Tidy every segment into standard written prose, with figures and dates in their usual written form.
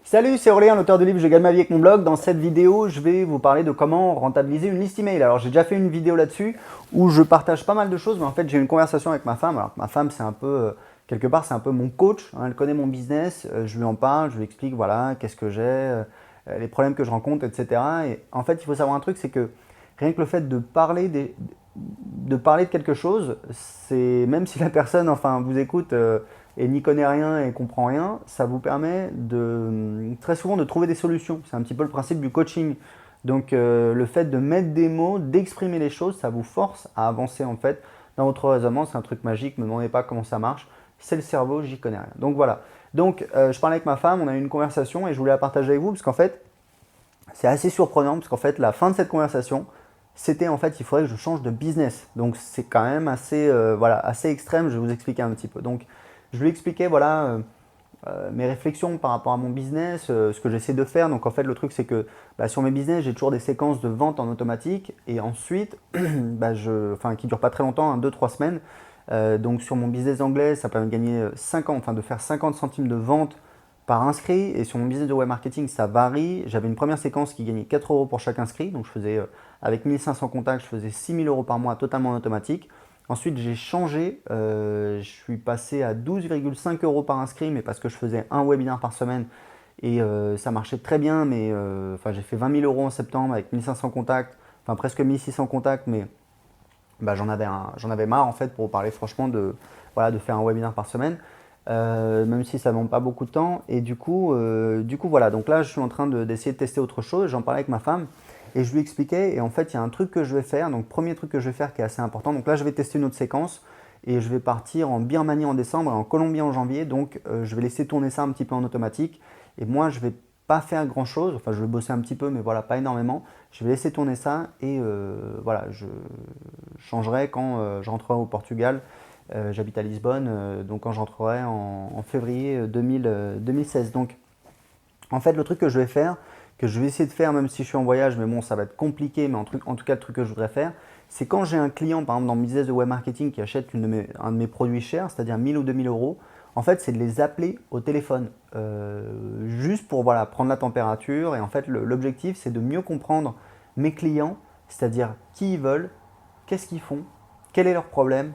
Salut, c'est Aurélien, l'auteur du livre Je gagne ma vie avec mon blog. Dans cette vidéo, je vais vous parler de comment rentabiliser une liste email. Alors, j'ai déjà fait une vidéo là-dessus où je partage pas mal de choses, mais en fait, j'ai eu une conversation avec ma femme. Alors, ma femme, c'est un peu, quelque part, c'est un peu mon coach, hein. Elle connaît mon business, je lui en parle, je lui explique, voilà, qu'est-ce que j'ai, les problèmes que je rencontre, etc. Et en fait, il faut savoir un truc, c'est que rien que le fait de parler de quelque chose, c'est même si la personne, enfin, vous écoute et n'y connaît rien et comprend rien, ça vous permet très souvent de trouver des solutions. C'est un petit peu le principe du coaching. Donc le fait de mettre des mots, d'exprimer les choses, ça vous force à avancer en fait dans votre raisonnement. C'est un truc magique, ne me demandez pas comment ça marche. C'est le cerveau, j'y connais rien. Donc voilà. Donc je parlais avec ma femme, on a eu une conversation et je voulais la partager avec vous parce qu'en fait, c'est assez surprenant parce qu'en fait, la fin de cette conversation, c'était en fait, il faudrait que je change de business. Donc c'est quand même assez, voilà, assez extrême, je vais vous expliquer un petit peu. Donc je lui expliquais, voilà, mes réflexions par rapport à mon business, ce que j'essaie de faire. Donc en fait, le truc, c'est que bah, sur mes business, j'ai toujours des séquences de vente en automatique. Et ensuite, bah, enfin, qui ne durent pas très longtemps, hein, 2-3 semaines. Donc sur mon business anglais, ça permet de gagner 50, enfin de faire 50 centimes de vente par inscrit. Et sur mon business de web marketing, ça varie. J'avais une première séquence qui gagnait 4 euros pour chaque inscrit. Donc je faisais, avec 1500 contacts, je faisais 6000 euros par mois totalement en automatique. Ensuite, j'ai changé, je suis passé à 12,5 euros par inscrit, mais parce que je faisais un webinaire par semaine et ça marchait très bien, mais enfin, j'ai fait 20 000 euros en septembre avec 1500 contacts, enfin presque 1600 contacts, mais bah, j'en avais marre en fait pour vous parler franchement de, voilà, de faire un webinaire par semaine, même si ça ne demande pas beaucoup de temps. Et du coup voilà, donc là je suis en train d'essayer de tester autre chose, j'en parlais avec ma femme. Et je lui expliquais, et en fait, il y a un truc que je vais faire. Donc, premier truc que je vais faire qui est assez important. Donc là, je vais tester une autre séquence et je vais partir en Birmanie en décembre et en Colombie en janvier. Donc, je vais laisser tourner ça un petit peu en automatique. Et moi, je ne vais pas faire grand chose. Enfin, je vais bosser un petit peu, mais voilà, pas énormément. Je vais laisser tourner ça et voilà, je changerai quand je rentrerai au Portugal. J'habite à Lisbonne, donc quand je rentrerai en février 2016. Donc, en fait, le truc que je vais faire, que je vais essayer de faire même si je suis en voyage, mais bon, ça va être compliqué, mais en tout cas, le truc que je voudrais faire, c'est quand j'ai un client, par exemple dans mon business de web marketing, qui achète un de mes produits chers, c'est-à-dire 1000 ou 2000 euros, en fait, c'est de les appeler au téléphone, juste pour voilà, prendre la température. Et en fait, l'objectif, c'est de mieux comprendre mes clients, c'est-à-dire qui ils veulent, qu'est-ce qu'ils font, quel est leur problème,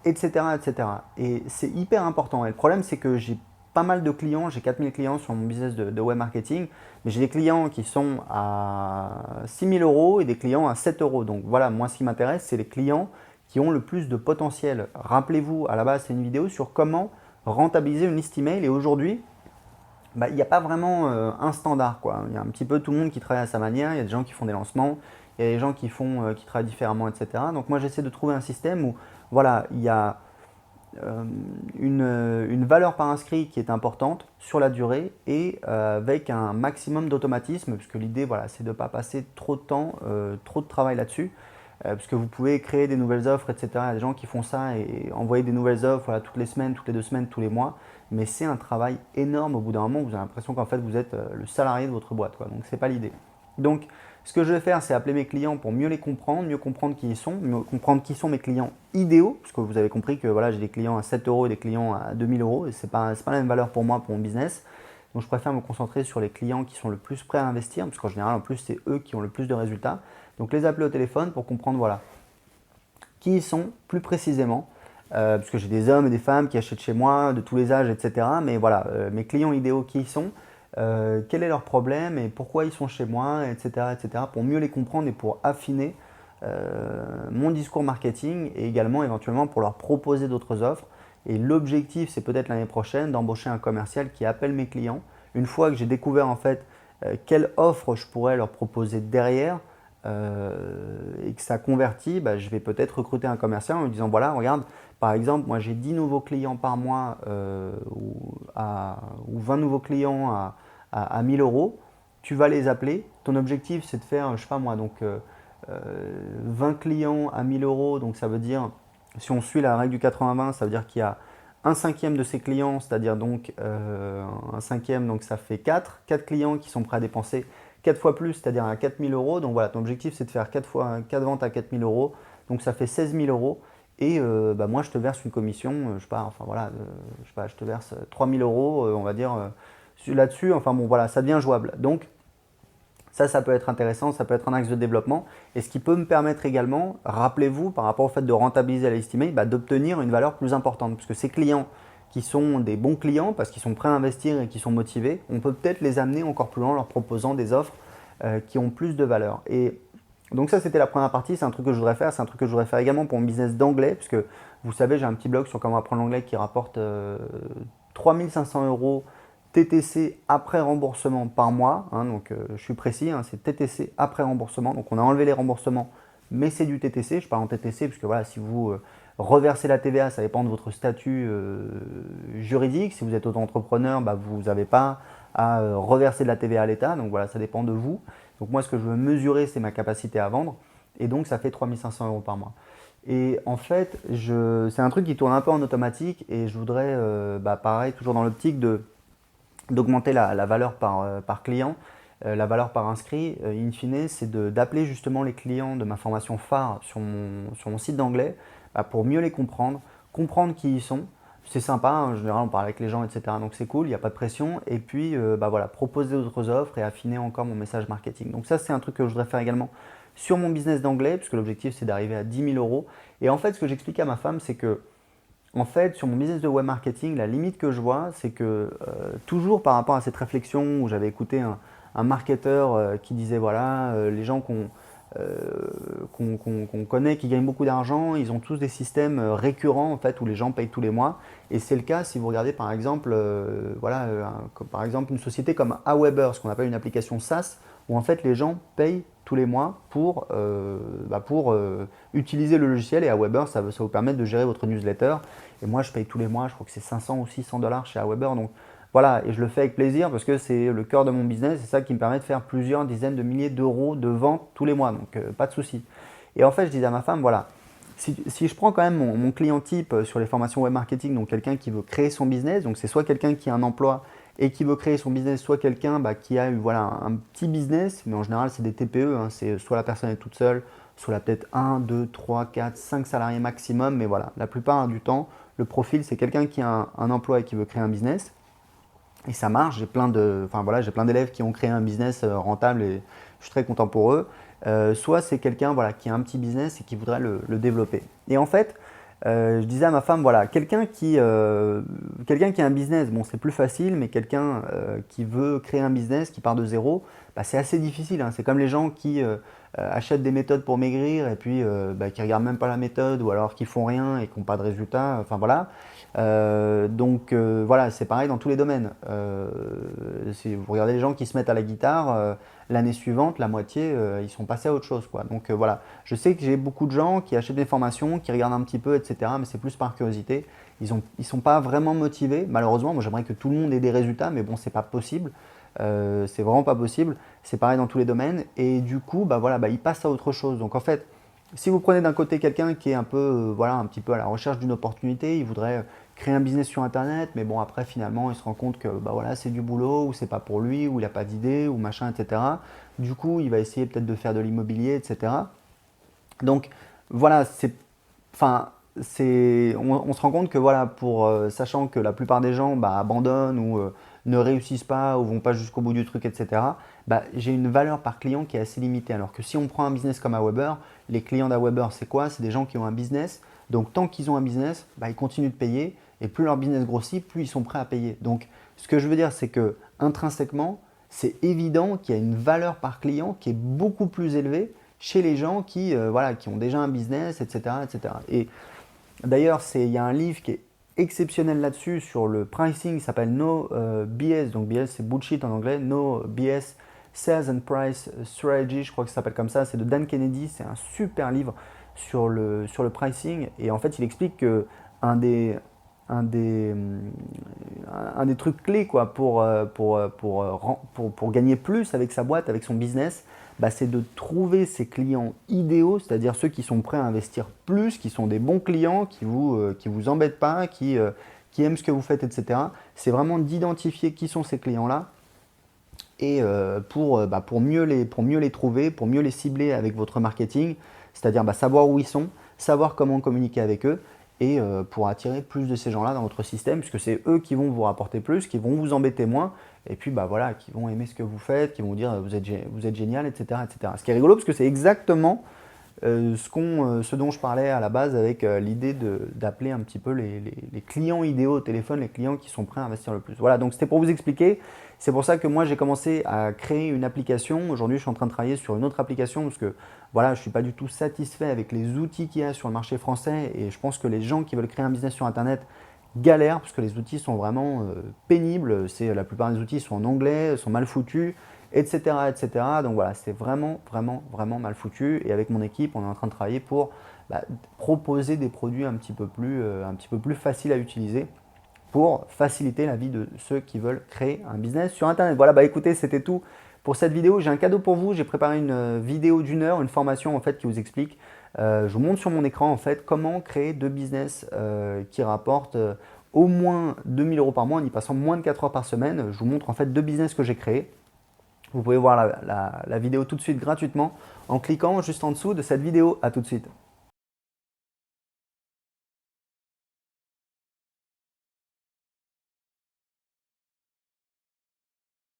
etc. etc. Et c'est hyper important. Et le problème, c'est que j'ai pas mal de clients, j'ai 4000 clients sur mon business de web marketing, mais j'ai des clients qui sont à 6000 euros et des clients à 7 euros. Donc voilà, moi ce qui m'intéresse, c'est les clients qui ont le plus de potentiel. Rappelez-vous, à la base, c'est une vidéo sur comment rentabiliser une liste email. Et aujourd'hui, bah, il n'y a pas vraiment un standard, quoi. Il y a un petit peu tout le monde qui travaille à sa manière. Il y a des gens qui font des lancements, il y a des gens qui travaillent différemment, etc. Donc moi, j'essaie de trouver un système où voilà, il y a euh, une valeur par inscrit qui est importante sur la durée et avec un maximum d'automatisme, puisque l'idée, voilà, c'est de ne pas passer trop de temps, trop de travail là-dessus. Puisque vous pouvez créer des nouvelles offres, etc. Il y a des gens qui font ça et envoyer des nouvelles offres voilà, toutes les semaines, toutes les 2 semaines, tous les mois. Mais c'est un travail énorme au bout d'un moment. Vous avez l'impression qu'en fait vous êtes le salarié de votre boîte, quoi. Donc c'est pas l'idée. Donc ce que je vais faire, c'est appeler mes clients pour mieux comprendre qui ils sont, mieux comprendre qui sont mes clients idéaux. Parce que vous avez compris que voilà, j'ai des clients à 7 euros et des clients à 2000 euros. Et c'est pas la même valeur pour moi, pour mon business. Donc je préfère me concentrer sur les clients qui sont le plus prêts à investir, parce qu'en général, en plus, c'est eux qui ont le plus de résultats. Donc les appeler au téléphone pour comprendre voilà, qui ils sont plus précisément. Parce que j'ai des hommes et des femmes qui achètent chez moi de tous les âges, etc. Mais voilà, mes clients idéaux qui ils sont, quel est leur problème et pourquoi ils sont chez moi, etc., etc. Pour mieux les comprendre et pour affiner mon discours marketing et également éventuellement pour leur proposer d'autres offres. Et l'objectif, c'est peut-être l'année prochaine d'embaucher un commercial qui appelle mes clients. Une fois que j'ai découvert en fait quelle offre je pourrais leur proposer derrière, et que ça convertit, bah, je vais peut-être recruter un commercial en lui disant voilà, regarde, par exemple, moi j'ai 10 nouveaux clients par mois ou 20 nouveaux clients à 1000 euros, tu vas les appeler. Ton objectif c'est de faire, je sais pas moi, donc 20 clients à 1000 euros, donc ça veut dire, si on suit la règle du 80-20, ça veut dire qu'il y a un cinquième de ces clients, c'est-à-dire donc un cinquième, donc ça fait 4 clients qui sont prêts à dépenser 4 fois plus, c'est-à-dire à 4000 euros. Donc voilà, ton objectif c'est de faire 4 ventes à 4000 euros, donc ça fait 16 000 euros. Et bah, moi je te verse une commission, je sais pas, enfin voilà, je sais pas, je te verse 3000 euros, on va dire, là-dessus. Enfin bon, voilà, ça devient jouable. Donc, ça peut être intéressant, ça peut être un axe de développement. Et ce qui peut me permettre également, rappelez-vous, par rapport au fait de rentabiliser la liste email, d'obtenir une valeur plus importante. Puisque ces clients qui sont des bons clients, parce qu'ils sont prêts à investir et qui sont motivés, on peut peut-être les amener encore plus loin en leur proposant des offres qui ont plus de valeur. Et donc ça, c'était la première partie, c'est un truc que je voudrais faire. C'est un truc que je voudrais faire également pour mon business d'anglais, puisque vous savez, j'ai un petit blog sur comment apprendre l'anglais qui rapporte 3500 euros TTC après remboursement par mois, hein, donc je suis précis, hein, c'est TTC après remboursement, donc on a enlevé les remboursements, mais c'est du TTC, je parle en TTC, puisque voilà, si vous reversez la TVA, ça dépend de votre statut juridique, si vous êtes auto-entrepreneur, vous n'avez pas à reverser de la TVA à l'État, donc voilà, ça dépend de vous. Donc moi, ce que je veux mesurer, c'est ma capacité à vendre, et donc ça fait 3500 euros par mois. Et en fait, c'est un truc qui tourne un peu en automatique, et je voudrais, pareil, toujours dans l'optique d'augmenter la valeur par client, la valeur par inscrit. In fine, c'est d'appeler justement les clients de ma formation phare sur mon site d'anglais pour mieux les comprendre qui ils sont. C'est sympa, hein, en général on parle avec les gens, etc. Donc c'est cool, il n'y a pas de pression. Et puis voilà, proposer d'autres offres et affiner encore mon message marketing. Donc ça, c'est un truc que je voudrais faire également sur mon business d'anglais, puisque l'objectif c'est d'arriver à 10 000 euros. Et en fait, ce que j'explique à ma femme, c'est que en fait, sur mon business de web marketing, la limite que je vois, c'est que toujours par rapport à cette réflexion où j'avais écouté un marketeur qui disait voilà, les gens qu'on connaît, qui gagnent beaucoup d'argent, ils ont tous des systèmes récurrents en fait où les gens payent tous les mois. Et c'est le cas si vous regardez par exemple, par exemple une société comme Aweber, ce qu'on appelle une application SaaS, où en fait les gens payent tous les mois pour utiliser le logiciel, et Aweber ça vous permet de gérer votre newsletter. Et moi je paye tous les mois, je crois que c'est 500 ou 600 dollars chez Aweber. Donc voilà, et je le fais avec plaisir parce que c'est le cœur de mon business, c'est ça qui me permet de faire plusieurs dizaines de milliers d'euros de ventes tous les mois, donc pas de souci. Et en fait, je disais à ma femme, voilà, si je prends quand même mon client type sur les formations web marketing, donc quelqu'un qui veut créer son business, donc c'est soit quelqu'un qui a un emploi et qui veut créer son business, soit quelqu'un qui a eu voilà, un petit business, mais en général c'est des TPE, hein, c'est soit la personne est toute seule, soit là peut-être 1, 2, 3, 4, 5 salariés maximum, mais voilà, la plupart du temps, le profil c'est quelqu'un qui a un emploi et qui veut créer un business. Et ça marche, j'ai plein d'élèves qui ont créé un business rentable et je suis très content pour eux. Soit c'est quelqu'un qui a un petit business et qui voudrait le développer. Et en fait, je disais à ma femme, voilà, quelqu'un qui a un business, bon c'est plus facile, mais quelqu'un qui veut créer un business, qui part de zéro, c'est assez difficile, hein. C'est comme les gens qui achètent des méthodes pour maigrir et puis qui ne regardent même pas la méthode, ou alors qui font rien et qui n'ont pas de résultat, enfin voilà. Donc voilà, c'est pareil dans tous les domaines. Si vous regardez les gens qui se mettent à la guitare, l'année suivante, la moitié, ils sont passés à autre chose, quoi. Donc voilà, je sais que j'ai beaucoup de gens qui achètent des formations, qui regardent un petit peu, etc. Mais c'est plus par curiosité. Ils sont pas vraiment motivés. Malheureusement, moi j'aimerais que tout le monde ait des résultats, mais bon, c'est pas possible. C'est vraiment pas possible. C'est pareil dans tous les domaines. Et du coup, ils passent à autre chose. Donc en fait, si vous prenez d'un côté quelqu'un qui est un peu, un petit peu à la recherche d'une opportunité, il voudrait créer un business sur internet, mais bon après finalement il se rend compte que c'est du boulot, ou c'est pas pour lui, ou il n'a pas d'idée, ou machin, etc. Du coup il va essayer peut-être de faire de l'immobilier, etc. Donc voilà, on se rend compte que sachant que la plupart des gens abandonnent ou ne réussissent pas ou vont pas jusqu'au bout du truc, etc. J'ai une valeur par client qui est assez limitée. Alors que si on prend un business comme Aweber, les clients d'Aweber c'est quoi? C'est des gens qui ont un business. Donc tant qu'ils ont un business, ils continuent de payer, et plus leur business grossit, plus ils sont prêts à payer. Donc ce que je veux dire, c'est que intrinsèquement, c'est évident qu'il y a une valeur par client qui est beaucoup plus élevée chez les gens qui ont déjà un business, etc. etc. Et d'ailleurs, il y a un livre qui est exceptionnel là-dessus sur le pricing, il s'appelle No BS, donc BS c'est bullshit en anglais, No BS Sales and Price Strategy, je crois que ça s'appelle comme ça, c'est de Dan Kennedy, c'est un super livre sur le pricing, et en fait il explique que un des trucs clés quoi, pour gagner plus avec sa boîte, avec son business, c'est de trouver ses clients idéaux, c'est-à-dire ceux qui sont prêts à investir plus, qui sont des bons clients, qui vous embêtent pas, qui aiment ce que vous faites, etc. C'est vraiment d'identifier qui sont ces clients-là, et pour mieux les trouver, pour mieux les cibler avec votre marketing, c'est-à-dire savoir où ils sont, savoir comment communiquer avec eux, et pour attirer plus de ces gens-là dans votre système, puisque c'est eux qui vont vous rapporter plus, qui vont vous embêter moins, et puis bah voilà, qui vont aimer ce que vous faites, qui vont vous dire vous êtes génial, etc., etc. Ce qui est rigolo, parce que c'est exactement ce dont je parlais à la base avec l'idée d'appeler un petit peu les clients idéaux au téléphone, les clients qui sont prêts à investir le plus. Voilà, donc c'était pour vous expliquer. C'est pour ça que moi j'ai commencé à créer une application. Aujourd'hui je suis en train de travailler sur une autre application parce que voilà, je ne suis pas du tout satisfait avec les outils qu'il y a sur le marché français et je pense que les gens qui veulent créer un business sur internet galèrent parce que les outils sont vraiment pénibles. La plupart des outils sont en anglais, sont mal foutus, etc., etc. Donc voilà, c'est vraiment, vraiment, vraiment mal foutu. Et avec mon équipe, on est en train de travailler pour proposer des produits un petit peu plus faciles à utiliser pour faciliter la vie de ceux qui veulent créer un business sur Internet. Voilà, bah écoutez, c'était tout pour cette vidéo. J'ai un cadeau pour vous. J'ai préparé une vidéo d'1 heure, une formation en fait qui vous explique. Je vous montre sur mon écran en fait comment créer 2 business qui rapportent au moins 2000 € par mois en y passant moins de 4 heures par semaine. Je vous montre en fait 2 business que j'ai créés. Vous pouvez voir la vidéo tout de suite gratuitement en cliquant juste en dessous de cette vidéo. À tout de suite.